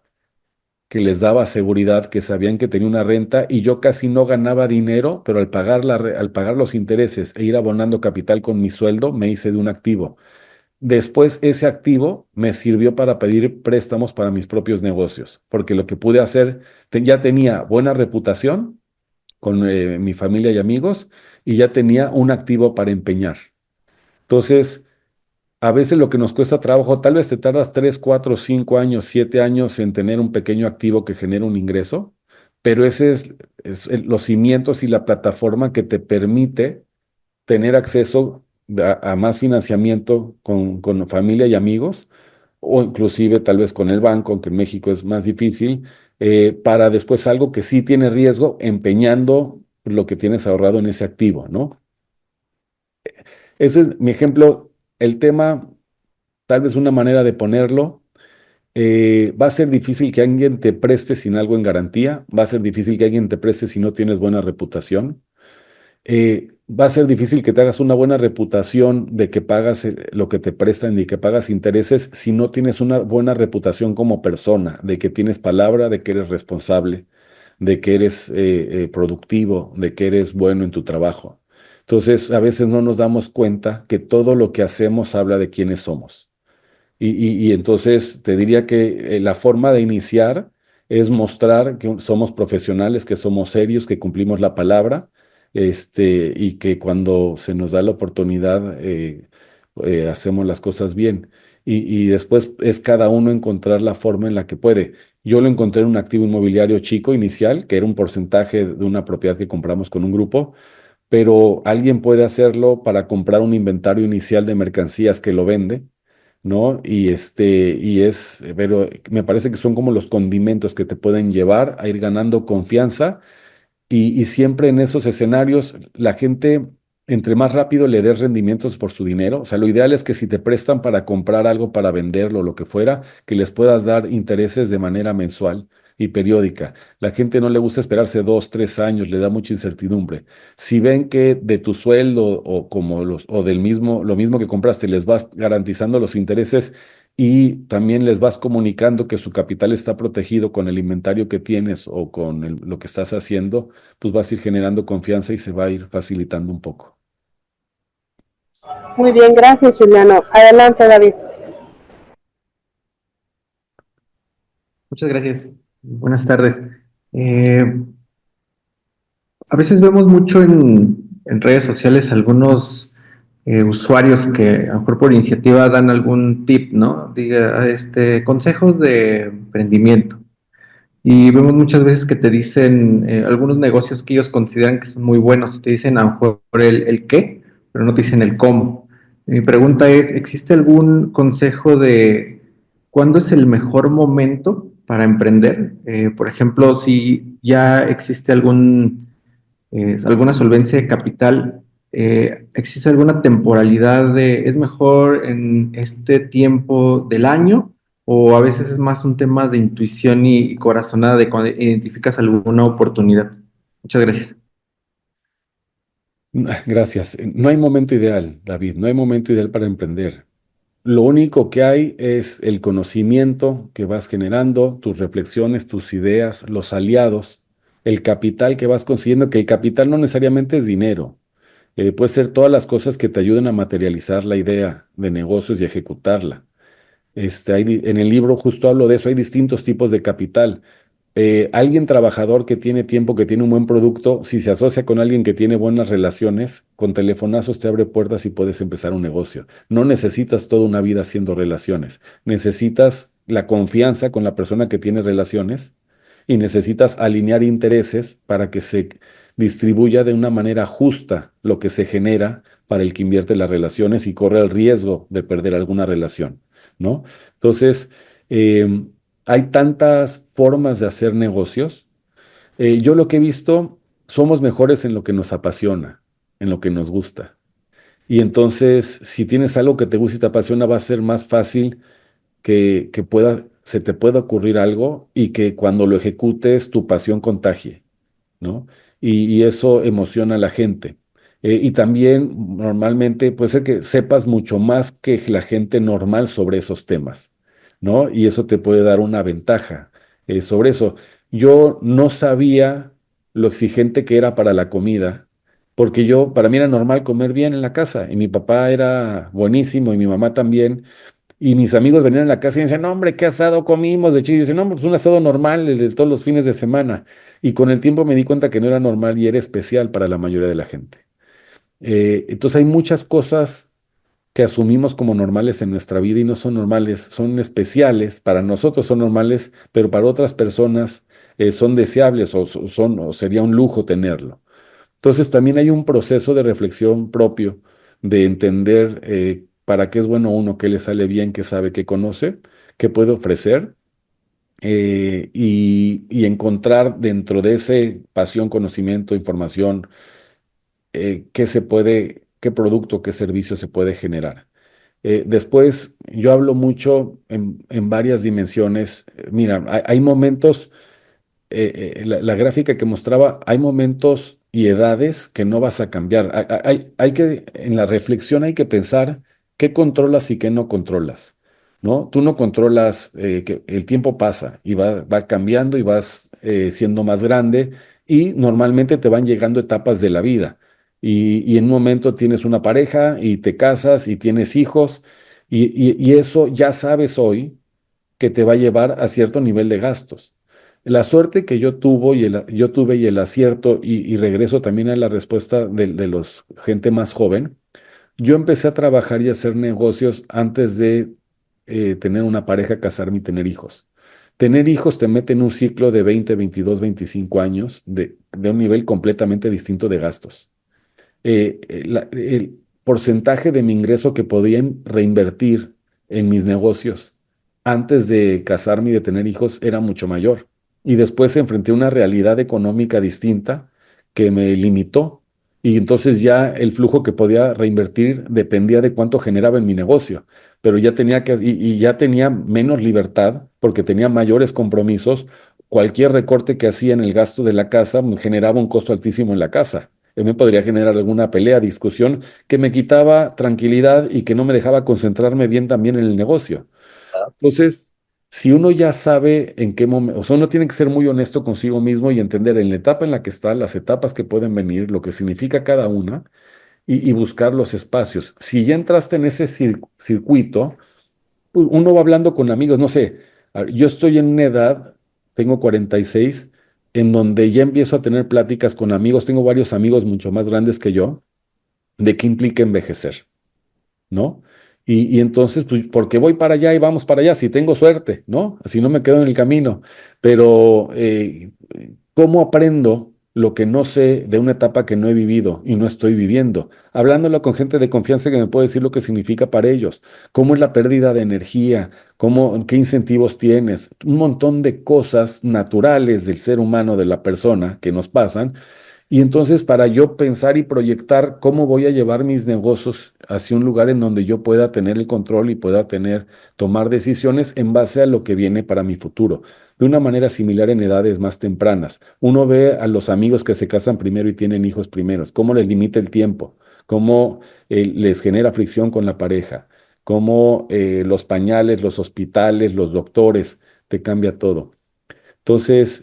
que les daba seguridad, que sabían que tenía una renta y yo casi no ganaba dinero, pero al pagar los intereses e ir abonando capital con mi sueldo, me hice de un activo. Después ese activo me sirvió para pedir préstamos para mis propios negocios, porque lo que pude hacer, ya tenía buena reputación con mi familia y amigos y ya tenía un activo para empeñar. Entonces, a veces lo que nos cuesta trabajo, tal vez te tardas 3, 4, 5 años, 7 años en tener un pequeño activo que genera un ingreso, pero ese los cimientos y la plataforma que te permite tener acceso a más financiamiento con familia y amigos, o inclusive tal vez con el banco, aunque en México es más difícil, para después algo que sí tiene riesgo, empeñando lo que tienes ahorrado en ese activo, ¿no? Ese es mi ejemplo. El tema, tal vez una manera de ponerlo, va a ser difícil que alguien te preste sin algo en garantía, va a ser difícil que alguien te preste si no tienes buena reputación. Va a ser difícil que te hagas una buena reputación de que pagas lo que te prestan y que pagas intereses si no tienes una buena reputación como persona, de que tienes palabra, de que eres responsable, de que eres productivo, de que eres bueno en tu trabajo. Entonces, a veces no nos damos cuenta que todo lo que hacemos habla de quiénes somos. Y entonces te diría que la forma de iniciar es mostrar que somos profesionales, que somos serios, que cumplimos la palabra, y que cuando se nos da la oportunidad hacemos las cosas bien. Y después es cada uno encontrar la forma en la que puede. Yo lo encontré en un activo inmobiliario chico inicial, que era un porcentaje de una propiedad que compramos con un grupo, pero alguien puede hacerlo para comprar un inventario inicial de mercancías que lo vende, ¿no? Pero me parece que son como los condimentos que te pueden llevar a ir ganando confianza y siempre en esos escenarios, la gente, entre más rápido le des rendimientos por su dinero, o sea, lo ideal es que si te prestan para comprar algo, para venderlo, lo que fuera, que les puedas dar intereses de manera mensual y periódica. La gente no le gusta esperarse 2, 3 años, le da mucha incertidumbre. Si ven que de tu sueldo o del mismo, lo mismo que compraste, les vas garantizando los intereses y también les vas comunicando que su capital está protegido con el inventario que tienes o con lo que estás haciendo, pues vas a ir generando confianza y se va a ir facilitando un poco. Muy bien, gracias, Juliano. Adelante, David. Muchas gracias. Buenas tardes. A veces vemos mucho en redes sociales algunos usuarios que a lo mejor por iniciativa dan algún tip, ¿no? Diga, consejos de emprendimiento. Y vemos muchas veces que te dicen algunos negocios que ellos consideran que son muy buenos, te dicen a lo mejor el qué, pero no te dicen el cómo. Mi pregunta es, ¿existe algún consejo de cuándo es el mejor momento para emprender? Por ejemplo, si ya existe alguna solvencia de capital, ¿existe alguna temporalidad es mejor en este tiempo del año? O a veces es más un tema de intuición y corazonada de cuando identificas alguna oportunidad. Muchas gracias. Gracias. No hay momento ideal, David, no hay momento ideal para emprender. Lo único que hay es el conocimiento que vas generando, tus reflexiones, tus ideas, los aliados, el capital que vas consiguiendo, que el capital no necesariamente es dinero. Puede ser todas las cosas que te ayuden a materializar la idea de negocios y ejecutarla. En el libro justo hablo de eso, hay distintos tipos de capital. Alguien trabajador que tiene tiempo, que tiene un buen producto, si se asocia con alguien que tiene buenas relaciones, con telefonazos te abre puertas y puedes empezar un negocio. No necesitas toda una vida haciendo relaciones, necesitas la confianza con la persona que tiene relaciones y necesitas alinear intereses para que se distribuya de una manera justa lo que se genera para el que invierte las relaciones y corre el riesgo de perder alguna relación, ¿no? Entonces, hay tantas formas de hacer negocios. Yo lo que he visto, somos mejores en lo que nos apasiona, en lo que nos gusta. Y entonces, si tienes algo que te gusta y te apasiona, va a ser más fácil que puedas se te pueda ocurrir algo y que cuando lo ejecutes tu pasión contagie, ¿no? Y eso emociona a la gente. Y también normalmente puede ser que sepas mucho más que la gente normal sobre esos temas, ¿no? Y eso te puede dar una ventaja sobre eso. Yo no sabía lo exigente que era para la comida, porque para mí era normal comer bien en la casa, y mi papá era buenísimo, y mi mamá también, y mis amigos venían a la casa y decían, no, hombre, ¿qué asado comimos de chico? Y yo decía, no, pues un asado normal, el de todos los fines de semana. Y con el tiempo me di cuenta que no era normal y era especial para la mayoría de la gente. Entonces hay muchas cosas que asumimos como normales en nuestra vida y no son normales, son especiales, para nosotros son normales, pero para otras personas son deseables o sería un lujo tenerlo. Entonces también hay un proceso de reflexión propio, de entender para qué es bueno uno, qué le sale bien, qué sabe, qué conoce, qué puede ofrecer, y encontrar dentro de ese pasión, conocimiento, información, qué producto, qué servicio se puede generar. Después, yo hablo mucho en varias dimensiones. Mira, hay momentos, la gráfica que mostraba, hay momentos y edades que no vas a cambiar. En la reflexión hay que pensar qué controlas y qué no controlas, ¿no? Tú no controlas, que el tiempo pasa y va cambiando y vas siendo más grande, y normalmente te van llegando etapas de la vida. Y en un momento tienes una pareja y te casas y tienes hijos, y eso ya sabes hoy que te va a llevar a cierto nivel de gastos. La suerte que yo tuve y el acierto, y regreso también a la respuesta de los gente más joven, yo empecé a trabajar y a hacer negocios antes de tener una pareja, casarme y tener hijos. Tener hijos te mete en un ciclo de 20, 22, 25 años de un nivel completamente distinto de gastos. El porcentaje de mi ingreso que podía reinvertir en mis negocios antes de casarme y de tener hijos era mucho mayor. Y después enfrenté una realidad económica distinta que me limitó. Y entonces ya el flujo que podía reinvertir dependía de cuánto generaba en mi negocio. Pero ya y ya tenía menos libertad porque tenía mayores compromisos. Cualquier recorte que hacía en el gasto de la casa me generaba un costo altísimo en la casa. Me podría generar alguna pelea, discusión, que me quitaba tranquilidad y que no me dejaba concentrarme bien también en el negocio. Entonces, si uno ya sabe en qué momento, o sea, uno tiene que ser muy honesto consigo mismo y entender en la etapa en la que está, las etapas que pueden venir, lo que significa cada una, y buscar los espacios. Si ya entraste en ese circuito, pues, uno va hablando con amigos, no sé, yo estoy en una edad, tengo 46, en donde ya empiezo a tener pláticas con amigos, tengo varios amigos mucho más grandes que yo, de qué implica envejecer, ¿no? Y entonces, pues, porque voy para allá y vamos para allá, si tengo suerte, ¿no? Así no me quedo en el camino. Pero, ¿cómo aprendo lo que no sé de una etapa que no he vivido y no estoy viviendo? Hablándolo con gente de confianza que me puede decir lo que significa para ellos. ¿Cómo es la pérdida de energía? ¿Qué incentivos tienes? Un montón de cosas naturales del ser humano, de la persona, que nos pasan, y entonces, para yo pensar y proyectar cómo voy a llevar mis negocios hacia un lugar en donde yo pueda tener el control y pueda tomar decisiones en base a lo que viene para mi futuro. De una manera similar en edades más tempranas. Uno ve a los amigos que se casan primero y tienen hijos primeros, cómo les limita el tiempo, cómo les genera fricción con la pareja, cómo los pañales, los hospitales, los doctores, te cambia todo. Entonces,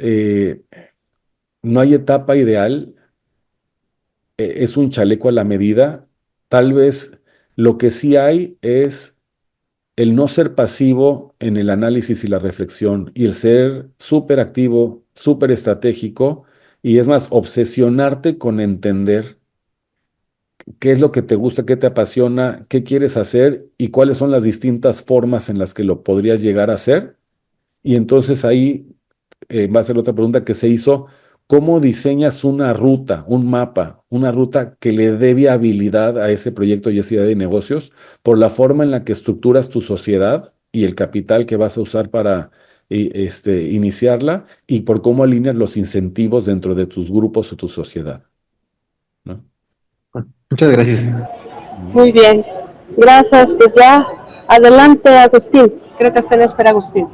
no hay etapa ideal, es un chaleco a la medida. Tal vez lo que sí hay es el no ser pasivo en el análisis y la reflexión, y el ser súper activo, súper estratégico, y es más, obsesionarte con entender qué es lo que te gusta, qué te apasiona, qué quieres hacer y cuáles son las distintas formas en las que lo podrías llegar a hacer. Y entonces ahí va a ser otra pregunta que se hizo: ¿cómo diseñas una ruta, un mapa, una ruta que le dé viabilidad a ese proyecto y esa idea de negocios, por la forma en la que estructuras tu sociedad y el capital que vas a usar para iniciarla, y por cómo alineas los incentivos dentro de tus grupos o tu sociedad, ¿no? Bueno, muchas gracias. Muy bien. Gracias. Pues ya, adelante, Agustín. Creo que está en espera, Agustín.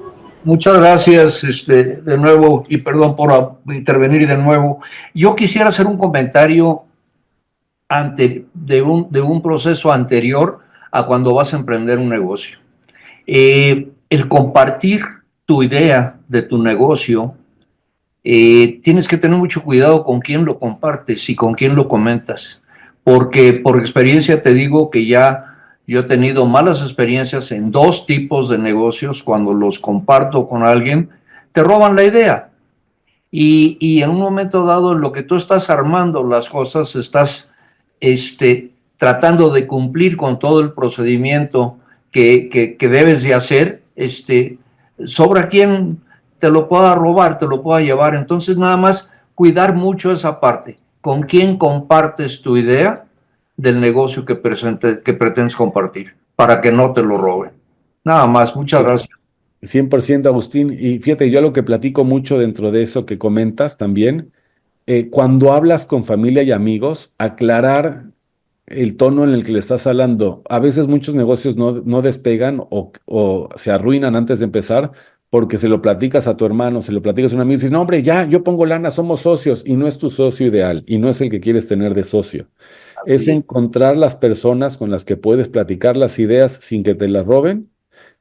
Muchas gracias, de nuevo, y perdón por intervenir de nuevo. Yo quisiera hacer un comentario de un proceso anterior a cuando vas a emprender un negocio. El compartir tu idea de tu negocio, tienes que tener mucho cuidado con quién lo compartes y con quién lo comentas, porque por experiencia te digo que ya yo he tenido malas experiencias en 2 tipos de negocios. Cuando los comparto con alguien, te roban la idea y en un momento dado en lo que tú estás armando las cosas, estás tratando de cumplir con todo el procedimiento que debes de hacer, sobra quien te lo pueda robar, te lo pueda llevar. Entonces, nada más cuidar mucho esa parte, con quién compartes tu idea del negocio que pretendes compartir, para que no te lo roben. Nada más, muchas gracias. 100% Agustín, y fíjate, yo lo que platico mucho dentro de eso que comentas también, cuando hablas con familia y amigos, aclarar el tono en el que le estás hablando. A veces muchos negocios no despegan o se arruinan antes de empezar porque se lo platicas a tu hermano, se lo platicas a un amigo y dices, no, hombre, ya, yo pongo lana, somos socios, y no es tu socio ideal, y no es el que quieres tener de socio. Es encontrar las personas con las que puedes platicar las ideas sin que te las roben,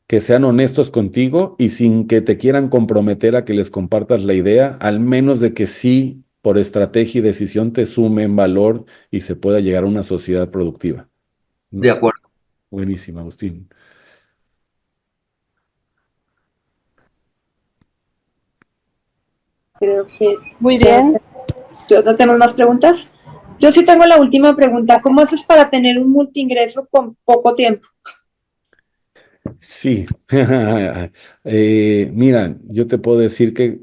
que sean honestos contigo y sin que te quieran comprometer a que les compartas la idea, al menos de que sí, por estrategia y decisión, te sumen valor y se pueda llegar a una sociedad productiva. De acuerdo. Buenísimo, Agustín. Creo que Muy bien. ¿No tenemos más preguntas? Yo sí tengo la última pregunta. ¿Cómo haces para tener un multiingreso con poco tiempo? Sí, mira, yo te puedo decir que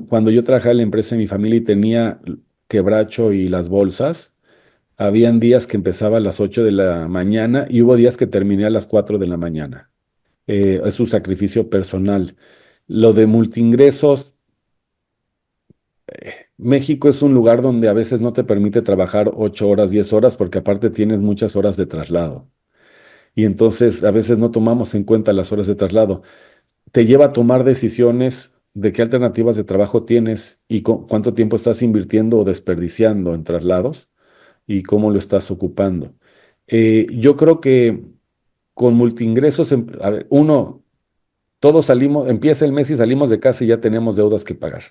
cuando yo trabajaba en la empresa de mi familia y tenía quebracho y las bolsas, habían días que empezaba a las 8 de la mañana y hubo días que terminé a las 4 de la mañana. Es un sacrificio personal. Lo de multiingresos, México es un lugar donde a veces no te permite trabajar 8 horas, 10 horas, porque aparte tienes muchas horas de traslado. Y entonces a veces no tomamos en cuenta las horas de traslado. Te lleva a tomar decisiones de qué alternativas de trabajo tienes y cuánto tiempo estás invirtiendo o desperdiciando en traslados y cómo lo estás ocupando. Yo creo que con multiingresos, a ver, todos salimos, empieza el mes y salimos de casa y ya tenemos deudas que pagar.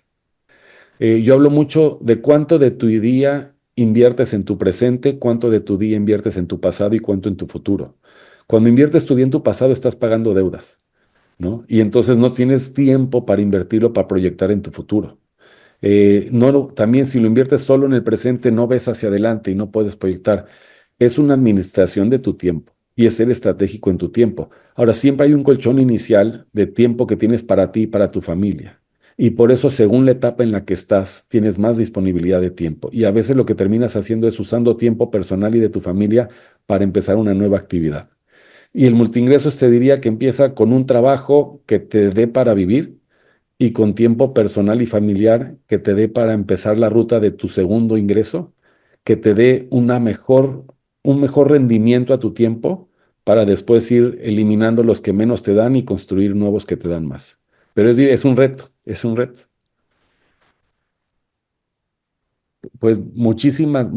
Yo hablo mucho de cuánto de tu día inviertes en tu presente, cuánto de tu día inviertes en tu pasado y cuánto en tu futuro. Cuando inviertes tu día en tu pasado, estás pagando deudas, ¿no? Y entonces no tienes tiempo para invertirlo, para proyectar en tu futuro. También si lo inviertes solo en el presente, no ves hacia adelante y no puedes proyectar. Es una administración de tu tiempo y es ser estratégico en tu tiempo. Ahora, siempre hay un colchón inicial de tiempo que tienes para ti y para tu familia. Y por eso, según la etapa en la que estás, tienes más disponibilidad de tiempo. Y a veces lo que terminas haciendo es usando tiempo personal y de tu familia para empezar una nueva actividad. Y el multiingresos te diría que empieza con un trabajo que te dé para vivir y con tiempo personal y familiar que te dé para empezar la ruta de tu segundo ingreso, que te dé un mejor rendimiento a tu tiempo para después ir eliminando los que menos te dan y construir nuevos que te dan más. Pero es un reto, es un reto. Pues muchísimas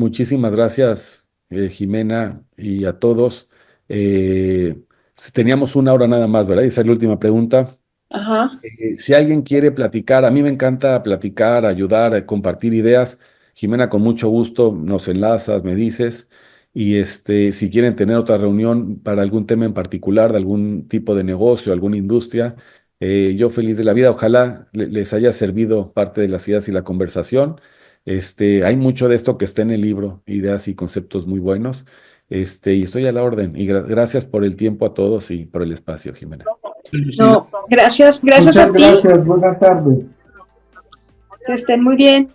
gracias, Jimena, y a todos. Teníamos 1 hora nada más, ¿verdad? Esa es la última pregunta. Ajá. Si alguien quiere platicar, a mí me encanta platicar, ayudar, compartir ideas. Jimena, con mucho gusto nos enlazas, me dices. Y si quieren tener otra reunión para algún tema en particular, de algún tipo de negocio, alguna industria, yo feliz de la vida. Ojalá les haya servido parte de las ideas y la conversación. Hay mucho de esto que está en el libro, ideas y conceptos muy buenos. Y estoy a la orden. Y gracias por el tiempo a todos y por el espacio, Jimena. No, gracias Muchas a ti. gracias, buenas tardes. Que estén muy bien.